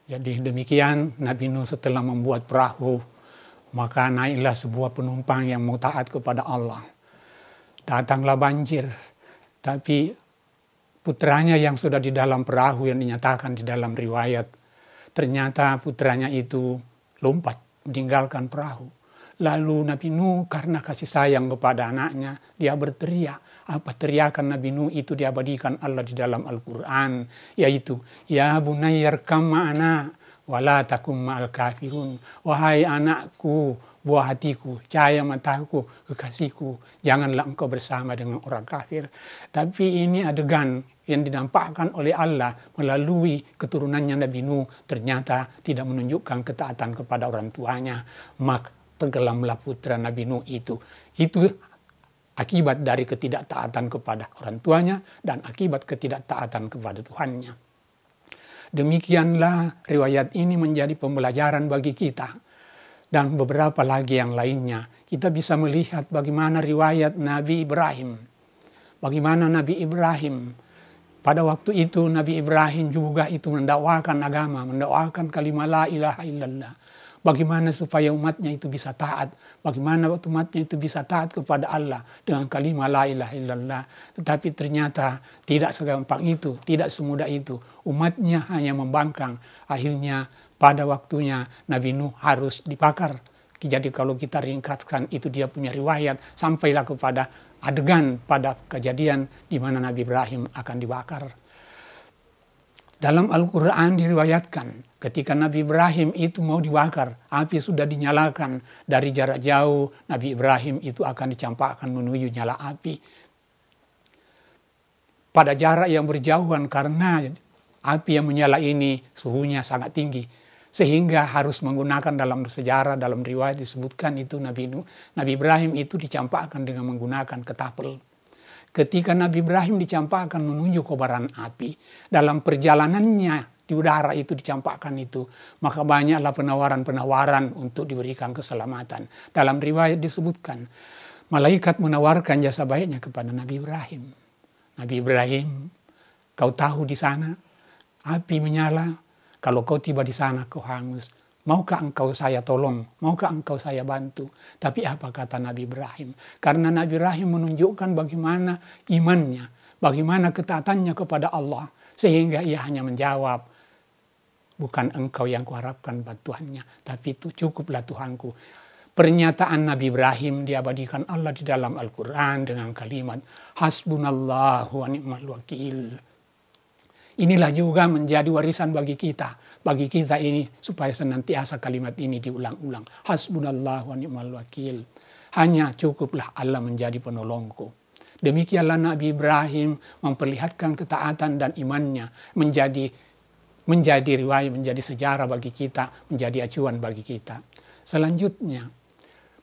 Jadi demikian Nabi Nuh setelah membuat perahu, maka naiklah sebuah penumpang yang mau taat kepada Allah. Datanglah banjir, tapi putranya yang sudah di dalam perahu yang dinyatakan di dalam riwayat, ternyata putranya itu lompat meninggalkan perahu. Lalu Nabi Nuh karena kasih sayang kepada anaknya, dia berteriak. Apa teriakan Nabi Nuh itu diabadikan Allah di dalam Al-Quran, yaitu ya bunayyarkam ma'ana wala takum ma'al kafirun. Wahai anakku, buah hatiku, cahaya mataku, kekasihku, janganlah engkau bersama dengan orang kafir. Tapi ini adegan yang dinampakkan oleh Allah melalui keturunannya Nabi Nuh ternyata tidak menunjukkan ketaatan kepada orang tuanya. Maka tenggelamlah putra Nabi Nuh itu. Itu akibat dari ketidaktaatan kepada orang tuanya dan akibat ketidaktaatan kepada Tuhannya. Demikianlah riwayat ini menjadi pembelajaran bagi kita. Dan beberapa lagi yang lainnya. Kita bisa melihat bagaimana riwayat Nabi Ibrahim. Bagaimana Nabi Ibrahim. Pada waktu itu Nabi Ibrahim juga itu mendakwakan agama. Mendakwakan kalimat la ilaha illallah. Bagaimana supaya umatnya itu bisa taat. Bagaimana umatnya itu bisa taat kepada Allah dengan kalimat la ilaha illallah. Tetapi ternyata tidak segampang itu, tidak semudah itu. Umatnya hanya membangkang. Akhirnya pada waktunya Nabi Nuh harus dibakar. Jadi kalau kita ringkaskan itu dia punya riwayat. Sampailah kepada adegan pada kejadian di mana Nabi Ibrahim akan dibakar. Dalam Al-Quran diriwayatkan ketika Nabi Ibrahim itu mau dibakar, api sudah dinyalakan dari jarak jauh, Nabi Ibrahim itu akan dicampakkan menuju nyala api. Pada jarak yang berjauhan karena api yang menyala ini suhunya sangat tinggi. Sehingga harus menggunakan dalam sejarah, dalam riwayat disebutkan itu Nabi Ibrahim itu dicampakkan dengan menggunakan ketapel. Ketika Nabi Ibrahim dicampakkan menuju kobaran api, dalam perjalanannya di udara itu dicampakkan itu, maka banyaklah penawaran-penawaran untuk diberikan keselamatan. Dalam riwayat disebutkan, malaikat menawarkan jasa baiknya kepada Nabi Ibrahim. Nabi Ibrahim, kau tahu di sana api menyala, kalau kau tiba di sana kau hangus. Maukah engkau saya tolong? Maukah engkau saya bantu? Tapi apa kata Nabi Ibrahim? Karena Nabi Ibrahim menunjukkan bagaimana imannya, bagaimana ketaatannya kepada Allah. Sehingga ia hanya menjawab, bukan engkau yang kuharapkan bantuannya, tapi itu cukuplah Tuhanku. Pernyataan Nabi Ibrahim diabadikan Allah di dalam Al-Quran dengan kalimat, hasbunallahu wa ni'mal wakil. Inilah juga menjadi warisan bagi kita. Bagi kita ini supaya senantiasa kalimat ini diulang-ulang. Hasbunallah wa ni'mal wakil. Hanya cukuplah Allah menjadi penolongku. Demikianlah Nabi Ibrahim memperlihatkan ketaatan dan imannya. Menjadi riwayat, menjadi sejarah bagi kita. Menjadi acuan bagi kita. Selanjutnya,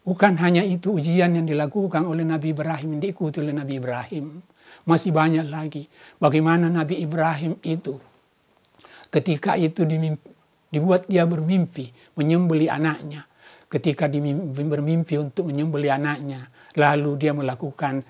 bukan hanya itu ujian yang dilakukan oleh Nabi Ibrahim, yang diikuti oleh Nabi Ibrahim. Masih banyak lagi. Bagaimana Nabi Ibrahim itu ketika itu dibuat dia bermimpi menyembelih anaknya. Ketika bermimpi untuk menyembelih anaknya, lalu dia melakukan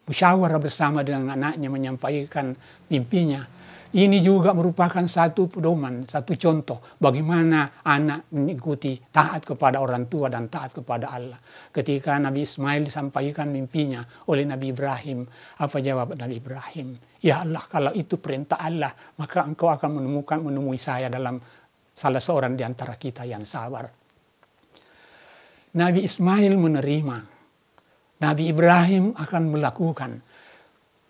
musyawarah bersama dengan anaknya menyampaikan mimpinya. Ini juga merupakan satu pedoman, satu contoh bagaimana anak mengikuti taat kepada orang tua dan taat kepada Allah. Ketika Nabi Ismail disampaikan mimpinya oleh Nabi Ibrahim, apa jawab Nabi Ibrahim? Ya Allah, kalau itu perintah Allah, maka engkau akan menemui saya dalam salah seorang di antara kita yang sabar. Nabi Ismail menerima. Nabi Ibrahim akan melakukan.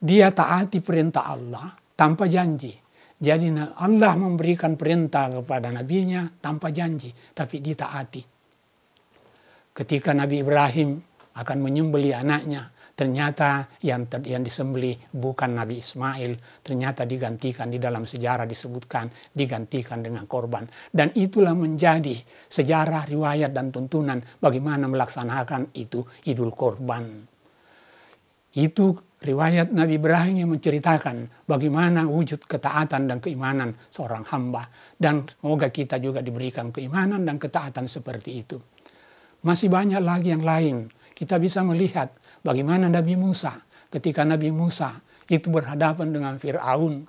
Dia taati perintah Allah tanpa janji. Jadi Allah memberikan perintah kepada nabinya tanpa janji, tapi ditaati. Ketika Nabi Ibrahim akan menyembelih anaknya, ternyata yang disembelih bukan Nabi Ismail, ternyata digantikan di dalam sejarah disebutkan digantikan dengan korban. Dan itulah menjadi sejarah, riwayat dan tuntunan bagaimana melaksanakan itu Idul Korban. Itu riwayat Nabi Ibrahim yang menceritakan bagaimana wujud ketaatan dan keimanan seorang hamba. Dan semoga kita juga diberikan keimanan dan ketaatan seperti itu. Masih banyak lagi yang lain. Kita bisa melihat bagaimana Nabi Musa. Ketika Nabi Musa itu berhadapan dengan Fir'aun.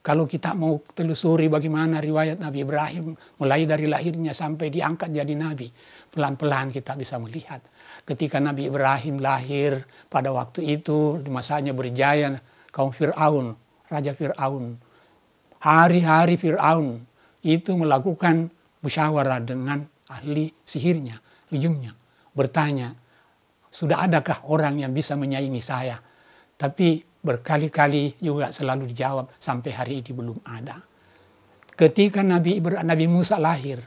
Kalau kita mau telusuri bagaimana riwayat Nabi Ibrahim, mulai dari lahirnya sampai diangkat jadi nabi, pelan-pelan kita bisa melihat. Ketika Nabi Ibrahim lahir, pada waktu itu di masanya berjaya kaum Fir'aun, Raja Fir'aun. Hari-hari Fir'aun itu melakukan musyawarah dengan ahli sihirnya, ujungnya bertanya, sudah adakah orang yang bisa menyaingi saya? Tapi berkali-kali juga selalu dijawab, sampai hari ini belum ada. Ketika Nabi Musa lahir,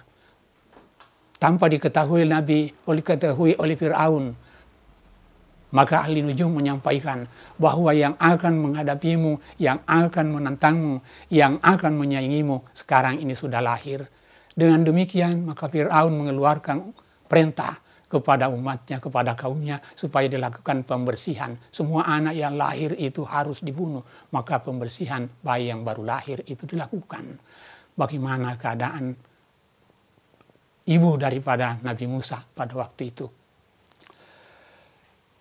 tanpa diketahui oleh Fir'aun, maka ahli nujum menyampaikan bahwa yang akan menghadapimu, yang akan menantangmu, yang akan menyaingimu, sekarang ini sudah lahir. Dengan demikian, maka Fir'aun mengeluarkan perintah kepada umatnya, kepada kaumnya, supaya dilakukan pembersihan. Semua anak yang lahir itu harus dibunuh. Maka pembersihan bayi yang baru lahir itu dilakukan. Bagaimana keadaan ibu daripada Nabi Musa pada waktu itu?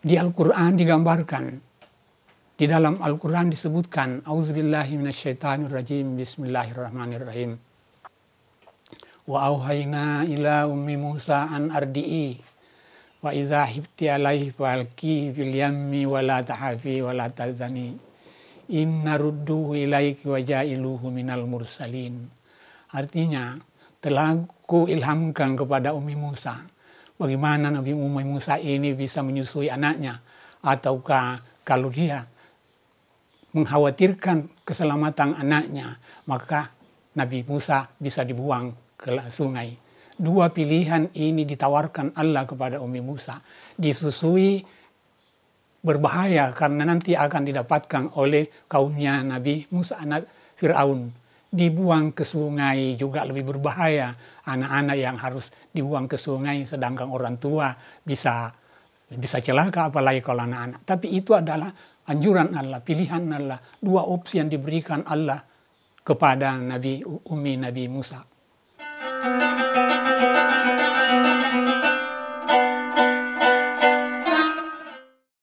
Di Al-Quran digambarkan, di dalam Al-Quran disebutkan, Auzubillahi minasyaitonirrajim, Bismillahirrahmanirrahim. Wa auhayna ila ummi Musa an ardi'i wa idza hifti alaihi falqi fil yammi wa la tahafi wa la tazani inna rudduhu ilaiki wa jailuhu minal mursalin. Artinya, telah ku ilhamkan kepada Ummi Musa bagaimana Nabi Ummi Musa ini bisa menyusui anaknya, ataukah kalau dia mengkhawatirkan keselamatan anaknya, maka Nabi Musa bisa dibuang ke sungai. Dua pilihan ini ditawarkan Allah kepada Ummi Musa. Disusui berbahaya karena nanti akan didapatkan oleh kaumnya Nabi Musa, anak Fir'aun. Dibuang ke sungai juga lebih berbahaya. Anak-anak yang harus dibuang ke sungai, sedangkan orang tua bisa celaka, apalagi kalau anak-anak. Tapi itu adalah anjuran Allah, pilihan Allah. Dua opsi yang diberikan Allah kepada Nabi Musa.